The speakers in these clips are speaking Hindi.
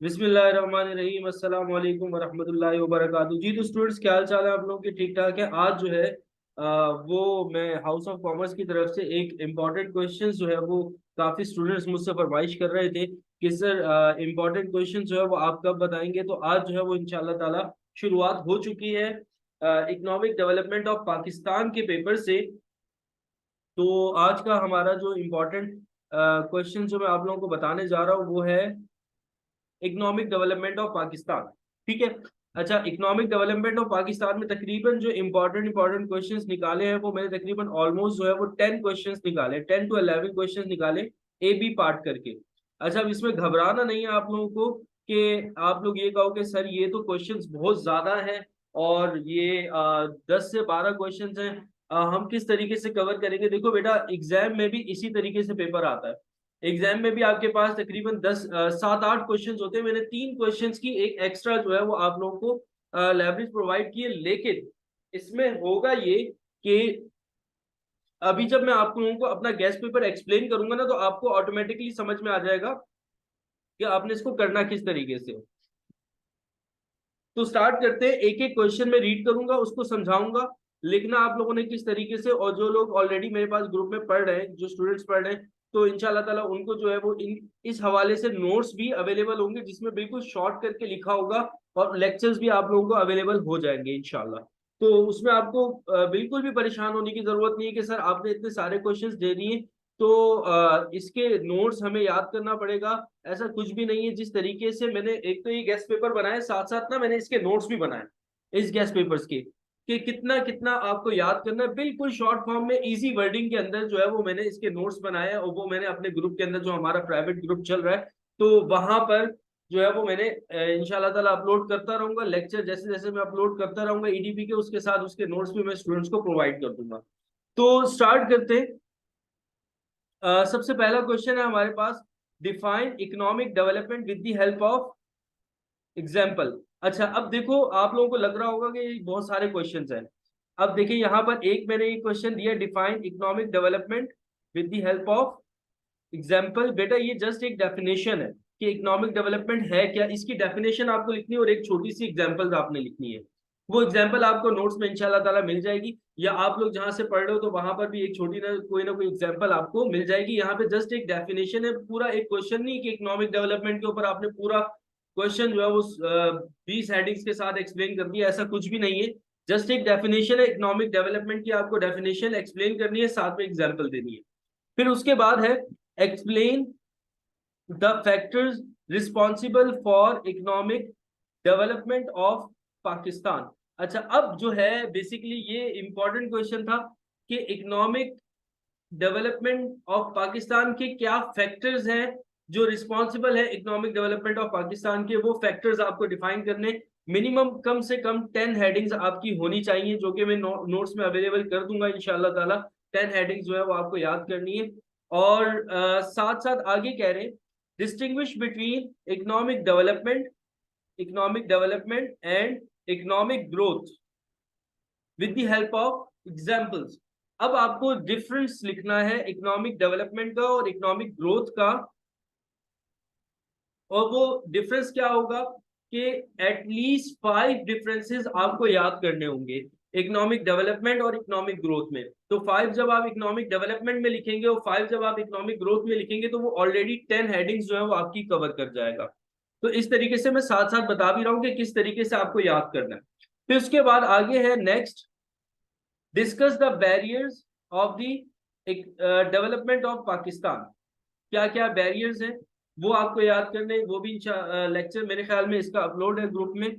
बिस्मिल्लाहिर्रहमानिर्रहीम अस्सलाम वालेकुम वरहमतुल्लाहि वबरकातुहू। जी तो स्टूडेंट्स, क्या हाल चाल है आप लोगों के? ठीक ठाक है। आज जो है वो मैं हाउस ऑफ कॉमर्स की तरफ से एक इम्पॉर्टेंट क्वेश्चन जो है वो काफी स्टूडेंट्स मुझसे फरमाइश कर रहे थे कि सर इम्पॉर्टेंट क्वेश्चन जो है वो आप कब बताएंगे। तो आज जो है वो इंशाल्लाह ताला शुरुआत हो चुकी है इकोनॉमिक डेवलपमेंट ऑफ पाकिस्तान के पेपर से। तो आज का हमारा जो इम्पोर्टेंट क्वेश्चन जो मैं आप लोगों को बताने जा रहा हूँ वो है इकोनॉमिक डेवलपमेंट ऑफ पाकिस्तान। ठीक है। अच्छा, इकोनॉमिक डेवलपमेंट ऑफ पाकिस्तान में तकरीबन जो इंपॉर्टेंट क्वेश्चंस निकाले हैं वो मैंने तकरीबन ऑलमोस्ट जो है वो 10 क्वेश्चंस निकाले, 10 to 11 क्वेश्चंस निकाले ए बी पार्ट करके। अच्छा, अब इसमें घबराना नहीं है आप लोगों को कि आप लोग ये कहो कि सर ये तो क्वेश्चंस बहुत ज्यादा हैं और ये 10 से 12 क्वेश्चंस हैं, हम किस तरीके से कवर करेंगे। देखो बेटा, एग्जाम में भी इसी तरीके से पेपर आता है। एग्जाम में भी आपके पास तकरीबन 7-8 क्वेश्चंस होते हैं। मैंने 3 क्वेश्चंस की एक एक्स्ट्रा जो है वो आप लोगों को लाइब्रेरी प्रोवाइड की है, लेकिन इसमें होगा ये कि अभी जब मैं आप लोगों को अपना गेस्ट पेपर एक्सप्लेन करूंगा ना तो आपको ऑटोमेटिकली समझ में आ जाएगा कि आपने इसको करना किस तरीके से। तो स्टार्ट करते हैं। एक एक क्वेश्चन में रीड करूंगा, उसको समझाऊंगा, लिखना आप लोगों ने किस तरीके से। और जो लोग ऑलरेडी मेरे पास ग्रुप में पढ़ रहे हैं, जो स्टूडेंट्स पढ़ रहे हैं, तो इंशाल्लाह ताला उनको जो है वो इस हवाले से नोट्स भी अवेलेबल होंगे जिसमें बिल्कुल शॉर्ट करके लिखा होगा, और लेक्चर्स भी आप लोगों को अवेलेबल हो जाएंगे इंशाल्लाह। तो उसमें आपको बिल्कुल भी परेशान होने की जरूरत नहीं है कि सर आपने इतने सारे क्वेश्चंस दे दिए तो इसके नोट्स हमें याद करना पड़ेगा। ऐसा कुछ भी नहीं है। जिस तरीके से मैंने एक तो ये गेस्ट पेपर बनाए, साथ साथ ना मैंने इसके नोट्स भी बनाए इस गेस्ट पेपर्स के, कि कितना कितना आपको याद करना है। बिल्कुल शॉर्ट फॉर्म में इजी वर्डिंग के अंदर जो है वो मैंने इसके नोट्स बनाए हैं, और वो मैंने अपने ग्रुप के अंदर, जो हमारा प्राइवेट ग्रुप चल रहा है, तो वहां पर जो है वो मैंने इंशाल्लाह ताला अपलोड करता रहूंगा। लेक्चर जैसे जैसे मैं अपलोड करता रहूंगा ईडीपी के, उसके साथ उसके नोट्स भी मैं स्टूडेंट्स को प्रोवाइड कर दूंगा। तो स्टार्ट करते हैं। सबसे पहला क्वेश्चन है हमारे पास, define economic development with the help of example. अच्छा, अब देखो आप लोगों को लग रहा होगा कि ये बहुत सारे क्वेश्चंस हैं। अब देखिए यहाँ पर एक मैंने ये क्वेश्चन दिया, define economic development with the help of example. बेटा ये जस्ट एक डेफिनेशन है कि इकोनॉमिक डेवलपमेंट है क्या, इसकी डेफिनेशन आपको लिखनी है और एक छोटी सी एग्जाम्पल आपने लिखनी है। वो एग्जाम्पल आपको नोट्स में इंशाल्लाह ताला मिल जाएगी, या आप लोग जहां से पढ़ रहे हो तो वहां पर भी एक छोटी ना कोई एग्जाम्पल आपको मिल जाएगी। यहाँ पे जस्ट एक डेफिनेशन है, पूरा एक क्वेश्चन नहीं कि इकोनॉमिक डेवलपमेंट के ऊपर आपने पूरा क्वेश्चन जो है वो 20 हेडिंग्स के साथ एक्सप्लेन कर दिया, ऐसा कुछ भी नहीं है। जस्ट एक डेफिनेशन है इकोनॉमिक डेवलपमेंट की, आपको डेफिनेशन एक्सप्लेन करनी है, साथ में एग्जाम्पल देनी है। फिर उसके बाद है explain the factors responsible for economic development of Pakistan. अच्छा, अब जो है बेसिकली ये इंपॉर्टेंट क्वेश्चन था कि इकोनॉमिक डेवलपमेंट ऑफ पाकिस्तान के क्या फैक्टर्स हैं जो रिस्पॉन्सिबल है इकोनॉमिक डेवलपमेंट ऑफ पाकिस्तान के। वो फैक्टर्स आपको डिफाइन करने, मिनिमम कम से कम 10 हेडिंग्स आपकी होनी चाहिए, जो कि मैं नोट्स में अवेलेबल कर दूंगा इंशाल्लाह ताला। 10 हेडिंग्स जो है वो आपको याद करनी है। और साथ साथ आगे कह रहे हैं, distinguish between economic development and economic growth with the help of examples. अब आपको डिफरेंस लिखना है इकोनॉमिक डेवलपमेंट का और इकोनॉमिक ग्रोथ का। और वो डिफरेंस क्या होगा कि एटलीस्ट 5 डिफरेंसेस आपको याद करने होंगे इकोनॉमिक डेवलपमेंट और इकोनॉमिक ग्रोथ में। तो 5 जब आप इकोनॉमिक डेवलपमेंट में लिखेंगे और 5 जब आप इकोनॉमिक ग्रोथ में लिखेंगे तो वो ऑलरेडी 10 हेडिंग्स जो है वो आपकी कवर कर जाएगा। तो इस तरीके से मैं साथ साथ बता भी रहा हूँ कि किस तरीके से आपको याद करना है। फिर उसके बाद आगे है next, discuss the barriers of the development of Pakistan. क्या क्या बैरियर्स हैं वो आपको याद करने, वो भी लेक्चर मेरे ख्याल में इसका अपलोड है ग्रुप में।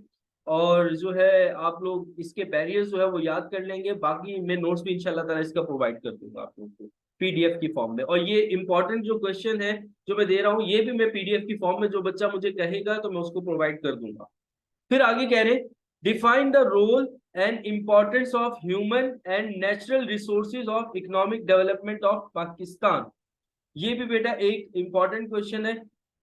और जो है आप लोग इसके बैरियर्स जो है वो याद कर लेंगे। बाकी मैं नोट्स भी इंशाल्लाह ताला इसका प्रोवाइड कर दूंगा आप लोगों को पीडीएफ की फॉर्म में। और ये इंपॉर्टेंट जो क्वेश्चन है जो मैं दे रहा हूँ, ये भी मैं पीडीएफ की फॉर्म में, जो बच्चा मुझे कहेगा तो मैं उसको प्रोवाइड कर दूंगा। फिर आगे कह रहे, define the role and importance of human and natural resources of economic development of Pakistan. ये भी बेटा एक इंपॉर्टेंट क्वेश्चन है।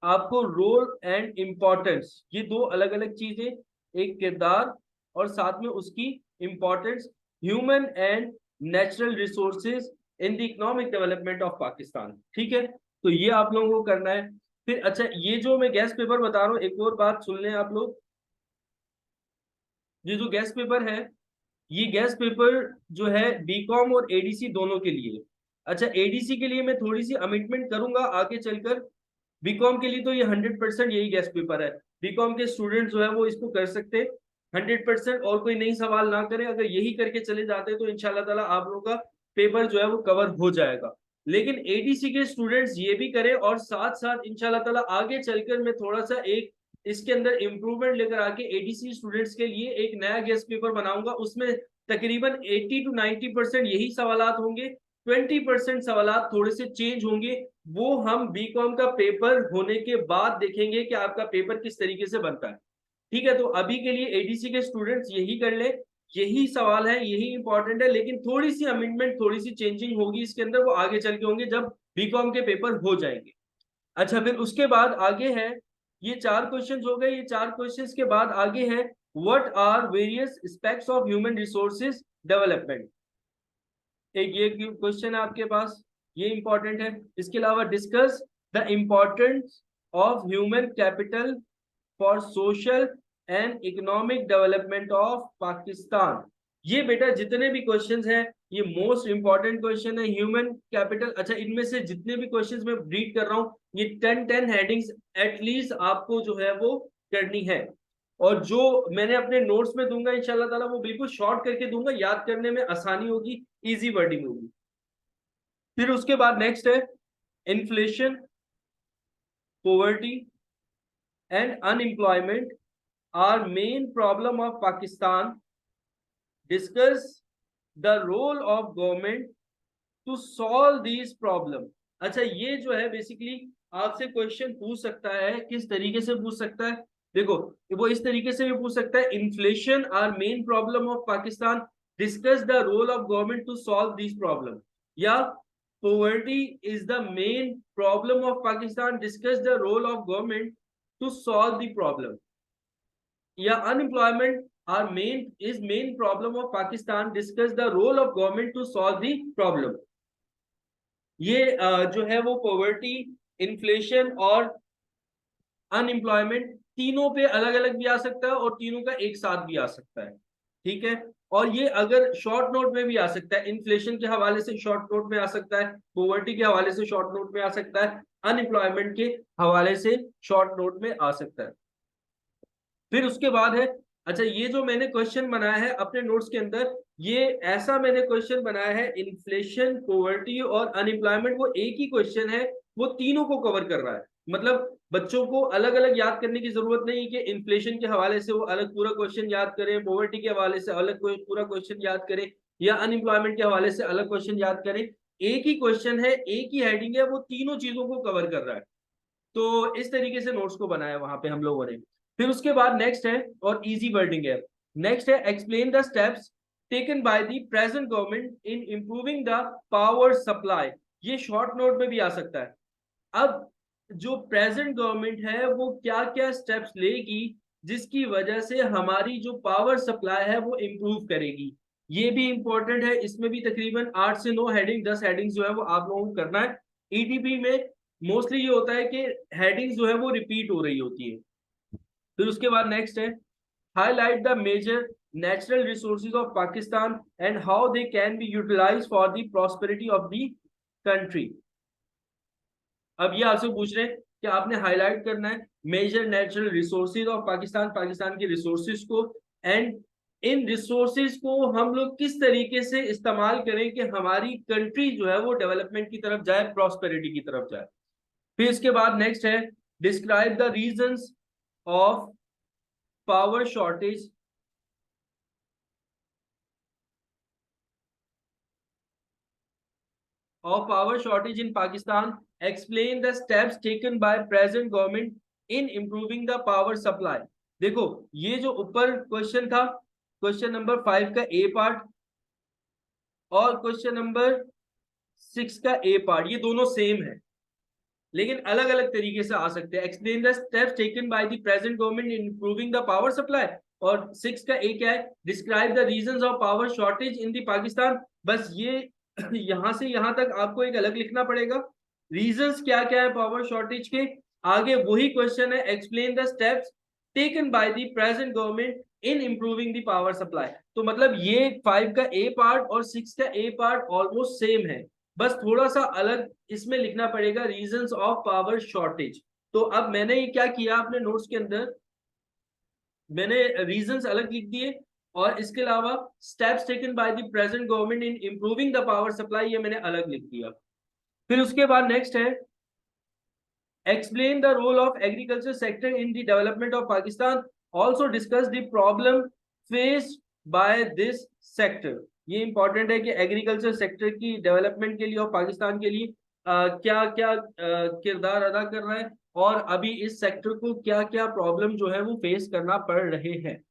आपको रोल एंड इंपॉर्टेंस, ये दो अलग अलग चीजें, एक किरदार और साथ में उसकी importance, human and natural resources in the economic development of Pakistan. ठीक है, तो ये आप लोगों को करना है। फिर अच्छा, ये जो मैं गैस पेपर बता रहा हूँ, एक और बात सुन लें आप लोग। ये जो गैस पेपर है, ये गैस पेपर जो है बीकॉम और एडीसी दोनों के लिए। अच्छा, एडीसी के लिए मैं थोड़ी सी अमिटमेंट करूंगा आगे चलकर। बीकॉम के लिए तो ये 100% यही गैस पेपर है। बीकॉम के स्टूडेंट जो है वो इसको कर सकते हैं 100%, और कोई नई सवाल ना करें। अगर यही करके चले जाते हैं तो इंशाल्लाह ताला आप लोगों का पेपर जो है वो कवर हो जाएगा। लेकिन एडीसी के स्टूडेंट्स ये भी करें, और साथ साथ इंशाल्लाह ताला आगे चलकर मैं थोड़ा सा एक इसके अंदर इंप्रूवमेंट लेकर आके एडीसी स्टूडेंट्स के लिए एक नया गेस्ट पेपर बनाऊंगा। उसमें तकरीबन 80 to 90% यही सवालात होंगे, 20% सवालात थोड़े से चेंज होंगे। वो हम बीकॉम का पेपर होने के बाद देखेंगे कि आपका पेपर किस तरीके से बनता है। ठीक है, तो अभी के लिए एडीसी के स्टूडेंट्स यही कर ले, यही सवाल है, यही इंपॉर्टेंट है, लेकिन थोड़ी सी अमेंडमेंट, थोड़ी सी चेंजिंग होगी इसके अंदर, वो आगे चल के होंगे जब बीकॉम के पेपर हो जाएंगे। अच्छा, फिर उसके बाद आगे है, ये 4 क्वेश्चंस हो गए। ये 4 क्वेश्चंस के बाद आगे है, what are various aspects of human resources development. एक ये क्वेश्चन है आपके पास, ये इंपॉर्टेंट है। इसके अलावा discuss the importance of human capital for social and economic development of Pakistan. ये बेटा जितने भी क्वेश्चंस हैं, ये मोस्ट इंपॉर्टेंट क्वेश्चन है, ह्यूमन कैपिटल। अच्छा, इनमें से जितने भी क्वेश्चंस मैं रीड कर रहा हूँ, ये 10 हेडिंग्स एटलीस्ट आपको जो है वो करनी है। और जो मैंने अपने नोट्स में दूंगा इंशाल्लाह ताला, वो बिल्कुल शॉर्ट करके दूंगा, याद करने में आसानी होगी, इजी वर्डिंग होगी। फिर उसके बाद नेक्स्ट है, inflation, poverty and unemployment are main problem of Pakistan, discuss the role of government to solve these problem. अच्छा, ये जो है बेसिकली आपसे क्वेश्चन पूछ सकता है, किस तरीके से पूछ सकता है, देखो, वो इस तरीके से भी पूछ सकता है, inflation are main problem of Pakistan, discuss the role of government to solve this problem. या poverty is the main problem of Pakistan, discuss the role of government to solve the problem। या unemployment are main problem of Pakistan, discuss the role of government to solve the problem। ये जो है वो पॉवर्टी, इन्फ्लेशन और अनएम्प्लॉयमेंट तीनों पे अलग अलग भी आ सकता है, और तीनों का एक साथ भी आ सकता है। ठीक है, और ये अगर शॉर्ट नोट में भी आ सकता है, इन्फ्लेशन के हवाले से शॉर्ट नोट में आ सकता है, पॉवर्टी के हवाले से शॉर्ट नोट में आ सकता है, अनएम्प्लॉयमेंट के हवाले से शॉर्ट नोट में आ सकता है। फिर उसके बाद है, अच्छा, ये जो मैंने क्वेश्चन बनाया है अपने नोट्स के अंदर, ये ऐसा मैंने क्वेश्चन बनाया है, इन्फ्लेशन, पॉवर्टी और अनएम्प्लॉयमेंट वो एक ही क्वेश्चन है, वो तीनों को कवर कर रहा है। मतलब बच्चों को अलग अलग याद करने की जरूरत नहीं कि इन्फ्लेशन के हवाले से वो अलग पूरा क्वेश्चन याद करें, पॉवर्टी के हवाले से अलग पूरा क्वेश्चन याद करें, या अनएम्प्लॉयमेंट के हवाले से अलग क्वेश्चन याद करें। एक ही क्वेश्चन है, एक ही हेडिंग है, वो तीनों चीजों को कवर कर रहा है। तो इस तरीके से नोट्स को बनाया वहां पे हम लोगों ने। फिर उसके बाद नेक्स्ट है, और इजी वर्डिंग है, नेक्स्ट है, explain the steps taken by the present government in improving the power supply. ये शॉर्ट नोट में भी आ सकता है। अब जो प्रेजेंट गवर्नमेंट है वो क्या क्या स्टेप्स लेगी जिसकी वजह से हमारी जो पावर सप्लाई है वो इंप्रूव करेगी, ये भी इंपॉर्टेंट है। इसमें भी तकरीबन 8 से 9 हेडिंग, 10 हेडिंग्स जो है वो आप लोगों को करना है। ईडीपी में मोस्टली ये होता है कि हेडिंग्स जो है वो रिपीट हो रही होती है। फिर उसके बाद नेक्स्ट है, highlight the major natural resources of Pakistan and how they can be utilized for the prosperity of the country. अब ये आपसे पूछ रहे हैं कि आपने हाईलाइट करना है major natural resources of Pakistan, Pakistan के रिसोर्सेज को, एंड इन रिसोर्सेज को हम लोग किस तरीके से इस्तेमाल करें कि हमारी कंट्री जो है वो डेवलपमेंट की तरफ जाए, प्रॉस्पेरिटी की तरफ जाए। फिर इसके बाद नेक्स्ट है, describe the reasons of power shortage in Pakistan, explain the steps taken by present government in improving the power supply। देखो, ये जो ऊपर क्वेश्चन था, क्वेश्चन नंबर 5 का ए पार्ट और क्वेश्चन नंबर 6 का ए पार्ट, ये दोनों सेम है लेकिन अलग अलग तरीके से आ सकते हैं। Explain the steps taken by the present government in improving the power supply, और 6 का ए क्या है, describe the reasons of power shortage in the Pakistan. बस ये यहां से यहां तक आपको एक अलग लिखना पड़ेगा, रीजंस क्या क्या है पावर शॉर्टेज के, आगे वही क्वेश्चन है, explain the steps taken by the present government in improving the power supply. तो मतलब ये 5 का ए पार्ट और 6 का ए पार्ट ऑलमोस्ट सेम है, बस थोड़ा सा अलग इसमें लिखना पड़ेगा, रीजंस ऑफ पावर शॉर्टेज। तो अब मैंने ये क्या किया अपने नोट्स के अंदर, मैंने रीजंस अलग लिख दिए और इसके अलावा steps taken by the present government in improving the power supply ये मैंने अलग लिख दिया। फिर उसके बाद नेक्स्ट है, explain the role of agriculture sector in the development of Pakistan, also discuss the problem faced by this sector। ये इंपॉर्टेंट है कि एग्रीकल्चर सेक्टर की डेवलपमेंट के लिए और पाकिस्तान के लिए क्या क्या किरदार अदा कर रहा है और अभी इस सेक्टर को क्या क्या प्रॉब्लम जो है वो फेस करना पड़ रहे हैं।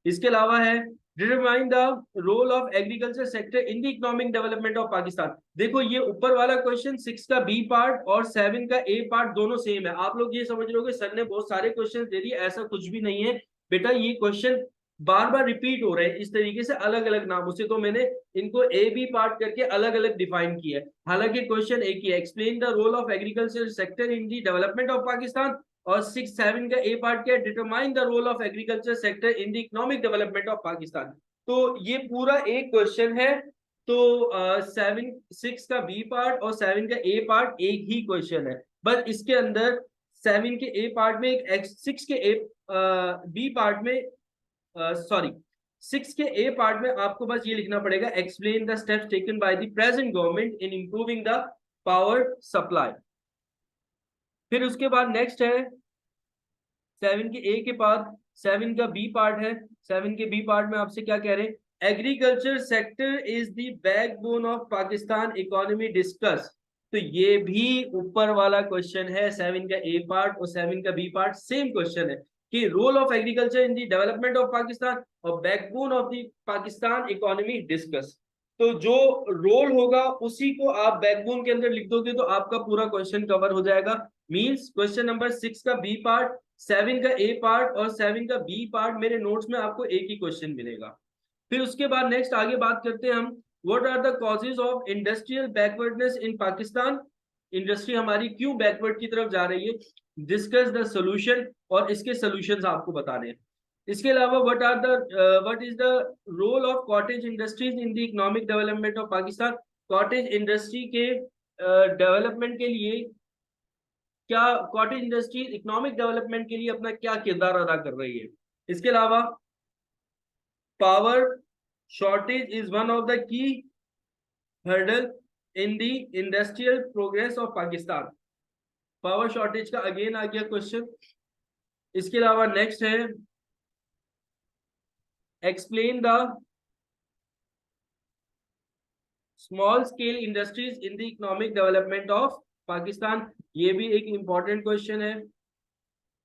इसके अलावा है determine the role of agriculture sector in the economic development of Pakistan. देखो ये ऊपर वाला क्वेश्चन 6 का बी पार्ट और 7 का ए पार्ट दोनों सेम है। आप लोग ये समझ रहे हो कि सर ने बहुत सारे क्वेश्चन दे दिए, ऐसा कुछ भी नहीं है बेटा, ये क्वेश्चन बार बार रिपीट हो रहे हैं इस तरीके से अलग अलग नामों से, तो मैंने इनको ए बी पार्ट करके अलग अलग डिफाइन किया है। हालांकि क्वेश्चन एक ही है, explain the role of agriculture sector in the development of Pakistan, और 6-7 का ए पार्ट क्या है, determine the role of agriculture sector in the economic development of Pakistan. तो ये पूरा एक क्वेश्चन है। तो 6 का बी पार्ट और 7 का ए पार्ट एक ही क्वेश्चन है, बस इसके अंदर 7 के ए पार्ट में एक 6 के ए बी पार्ट में सॉरी 6 के ए पार्ट में आपको बस ये लिखना पड़ेगा, explain the steps taken by the present government in improving the power supply. फिर उसके बाद नेक्स्ट है 7 के ए के बाद 7 का बी पार्ट है। 7 के बी पार्ट में आपसे क्या कह रहे हैं, agriculture sector is the backbone of Pakistan economy discuss. तो ये भी ऊपर वाला क्वेश्चन है, 7 का ए पार्ट और 7 का बी पार्ट सेम क्वेश्चन है कि role of agriculture in the development of Pakistan और backbone of the Pakistan economy discuss. तो जो रोल होगा उसी को आप बैकबोन के अंदर लिख दोगे तो आपका पूरा क्वेश्चन कवर हो जाएगा। मींस क्वेश्चन नंबर 6 का बी पार्ट, 7 का ए पार्ट और 7 का बी पार्ट मेरे नोट्स में आपको एक ही क्वेश्चन मिलेगा। फिर उसके बाद नेक्स्ट आगे बात करते हैं हम, what are the causes of industrial backwardness in Pakistan. Industry हमारी क्यों बैकवर्ड की तरफ जा रही है, डिस्कस द सोल्यूशन, और इसके सोल्यूशंस आपको बताने हैं। इसके अलावा what is the role of cottage industries in the economic development of Pakistan. Cottage industry के डेवलपमेंट के लिए क्या, कॉटेज इंडस्ट्री इकोनॉमिक डेवलपमेंट के लिए अपना क्या किरदार अदा कर रही है। इसके अलावा power shortage is one of the key hurdle in the industrial progress of Pakistan. Power shortage का अगेन आ गया क्वेश्चन। इसके अलावा नेक्स्ट है, explain the small scale industries in the economic development of Pakistan. ये भी एक इंपॉर्टेंट क्वेश्चन है।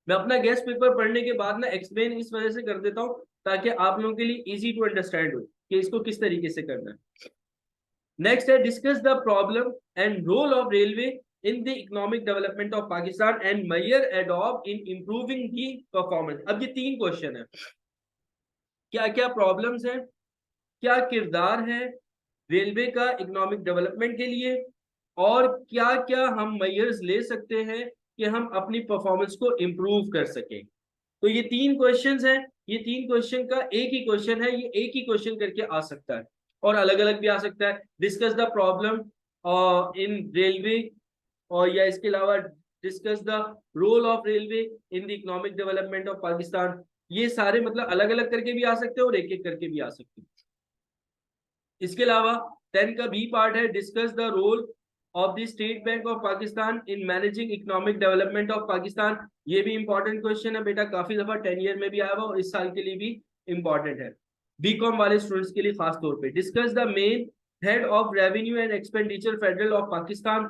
मैं अपना गेस्ट पेपर पढ़ने के बाद ना एक्सप्लेन इस वजह से कर देता हूं ताकि आप लोगों के लिए इजी टू अंडरस्टैंड हो कि इसको किस तरीके से करना है। नेक्स्ट है, discuss the problem and role of railway in the economic development of Pakistan and major adopt in improving the performance. अब ये 3 क्वेश्चन है, क्या क्या प्रॉब्लम्स हैं, क्या किरदार है रेलवे का इकोनॉमिक डेवलपमेंट के लिए, और क्या क्या हम मेजर्स ले सकते हैं कि हम अपनी परफॉर्मेंस को इंप्रूव कर सकें। तो ये 3 क्वेश्चंस हैं, ये 3 क्वेश्चन का एक ही क्वेश्चन है, ये एक ही क्वेश्चन करके आ सकता है और अलग अलग भी आ सकता है। Discuss the problem in railway, और या इसके अलावा discuss the role of railway in the economic development of Pakistan. ये सारे मतलब अलग अलग करके भी आ सकते हैं और एक एक करके भी आ सकते हैं। इसके अलावा 10 का बी पार्ट है, discuss the role of the State Bank of Pakistan in managing economic development of Pakistan. ये भी इंपॉर्टेंट क्वेश्चन है बेटा, काफी दफा 10 ईयर में भी आया हुआ और इस साल के लिए भी इंपॉर्टेंट है, बीकॉम वाले स्टूडेंट्स के लिए खास तौर पे। Discuss the main head of revenue and expenditure federal of Pakistan.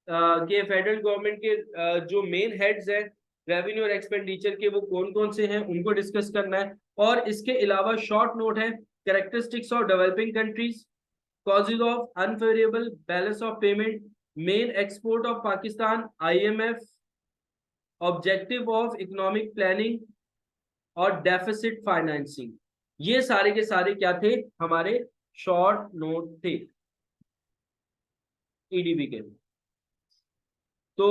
के फेडरल गवर्नमेंट के जो मेन हेड्स हैं रेवेन्यू और एक्सपेंडिचर के वो कौन कौन से हैं उनको डिस्कस करना है। और इसके अलावा शॉर्ट नोट है, characteristics of developing countries, causes of unfavorable balance of payment, main export of Pakistan, IMF, objective of economic planning और डेफिसिट फाइनेंसिंग। ये सारे के सारे क्या थे, हमारे शॉर्ट नोट थे ईडीबी के। तो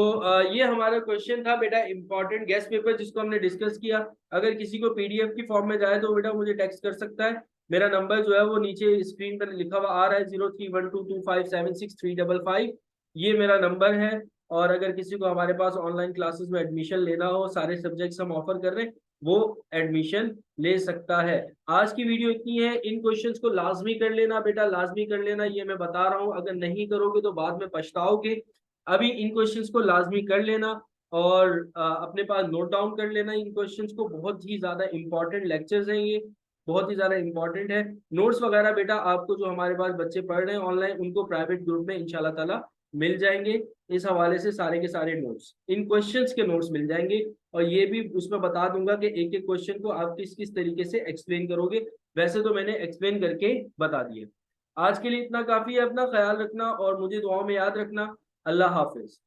ये हमारा क्वेश्चन था बेटा, इंपॉर्टेंट गेस्ट पेपर जिसको हमने डिस्कस किया। अगर किसी को पीडीएफ की फॉर्म में जाए तो बेटा मुझे टेक्स्ट कर सकता है। मेरा नंबर जो है वो नीचे स्क्रीन पर लिखा हुआ आ रहा है, 03122576 355। ये मेरा नंबर है। और अगर किसी को हमारे पास ऑनलाइन क्लासेस में एडमिशन लेना हो, सारे सब्जेक्ट्स हम ऑफर कर रहे हैं, वो एडमिशन ले सकता है। आज की वीडियो इतनी है। इन क्वेश्चंस को लाजमी कर लेना बेटा, लाजमी कर लेना, ये मैं बता रहा हूँ। अगर नहीं करोगे तो बाद में पछताओगे। अभी इन क्वेश्चंस को लाजमी कर लेना और अपने पास नोट डाउन कर लेना इन क्वेश्चंस को। बहुत ही ज्यादा इंपॉर्टेंट लेक्चर्स हैं ये, बहुत ही ज्यादा इंपॉर्टेंट है। नोट्स वगैरह बेटा आपको जो हमारे पास बच्चे पढ़ रहे हैं ऑनलाइन, उनको प्राइवेट ग्रुप में इंशाल्लाह ताला मिल जाएंगे। इस हवाले से सारे के सारे नोट्स, इन क्वेश्चंस के नोट्स मिल जाएंगे। और ये भी उसमें बता दूंगा कि एक एक क्वेश्चन को आप किस किस तरीके से एक्सप्लेन करोगे। वैसे तो मैंने एक्सप्लेन करके बता दिया। आज के लिए इतना काफी है। अपना ख्याल रखना और मुझे दुआओं में याद रखना। अल्लाह हाफिज।